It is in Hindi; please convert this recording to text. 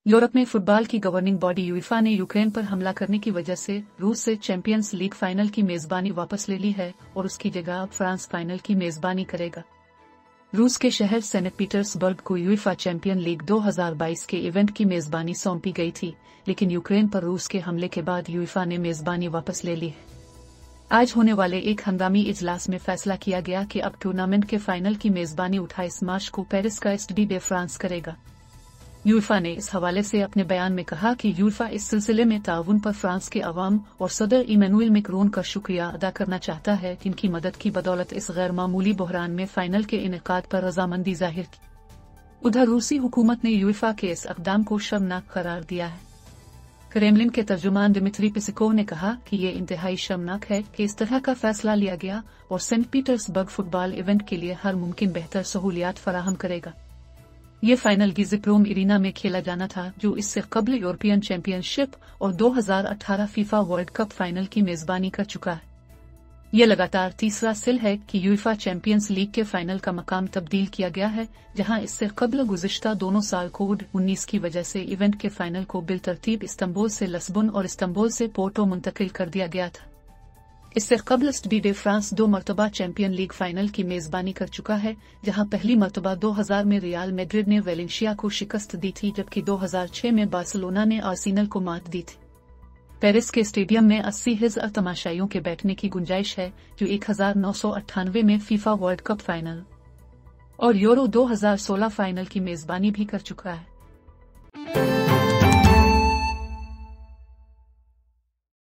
यूरोप में फुटबॉल की गवर्निंग बॉडी यूएफा ने यूक्रेन पर हमला करने की वजह से रूस से चैंपियंस लीग फाइनल की मेजबानी वापस ले ली है और उसकी जगह अब फ्रांस फाइनल की मेजबानी करेगा। रूस के शहर सेंट पीटर्सबर्ग को यूएफा चैंपियन लीग 2022 के इवेंट की मेजबानी सौंपी गई थी, लेकिन यूक्रेन पर रूस के हमले के बाद यूएफा ने मेजबानी वापस ले ली है। आज होने वाले एक हंगामी इजलास में फैसला किया गया कि अब टूर्नामेंट के फाइनल की मेजबानी 28 मार्च को पेरिस का स्टेड डे फ्रांस करेगा। यूएफा ने इस हवाले से अपने बयान में कहा कि यूएफा इस सिलसिले में ताउन पर फ्रांस के अवाम और सदर इमैनुएल मैक्रोन का शुक्रिया अदा करना चाहता है, जिनकी मदद की बदौलत इस गैर मामूली बहरान में फाइनल के इनेकाद पर रजामंदी जाहिर की। उधर रूसी हुकूमत ने यूएफा के इस इक़दाम को शर्मनाक करार दिया है। क्रेमलिन के तर्जुमान दिमित्री पेस्कोव ने कहा कि ये इंतहाई शर्मनाक है कि इस तरह का फैसला लिया गया और सेंट पीटर्सबर्ग फुटबॉल इवेंट के लिए हर मुमकिन बेहतर सहूलियात फराहम करेगा। ये फाइनल गिज़प्रोम इरीना में खेला जाना था, जो इससे कबल यूरोपियन चैंपियनशिप और 2018 फीफा वर्ल्ड कप फाइनल की मेजबानी कर चुका है। यह लगातार तीसरा सिल है कि यूएफा चैंपियंस लीग के फाइनल का मकाम तब्दील किया गया है, जहां इससे कबल गुज़िश्ता दोनों साल कोविड-19 की वजह से इवेंट के फाइनल को बिलतरतीब इस्तांबुल से लिस्बन और इस्तांबुल से पोर्टो मुंतकिल कर दिया गया था। इससे कबल स्टेड डे फ्रांस 2 मरतबा चैंपियन लीग फाइनल की मेजबानी कर चुका है, जहां पहली मरतबा 2000 में रियाल मैड्रिड ने वेलेंशिया को शिकस्त दी थी, जबकि 2006 में बार्सिलोना ने आर्सेनल को मात दी थी। पेरिस के स्टेडियम में 80,000 तमाशाइयों के बैठने की गुंजाइश है, जो 1998 में फीफा वर्ल्ड कप फाइनल और यूरो 2016 फाइनल की मेजबानी भी कर चुका है।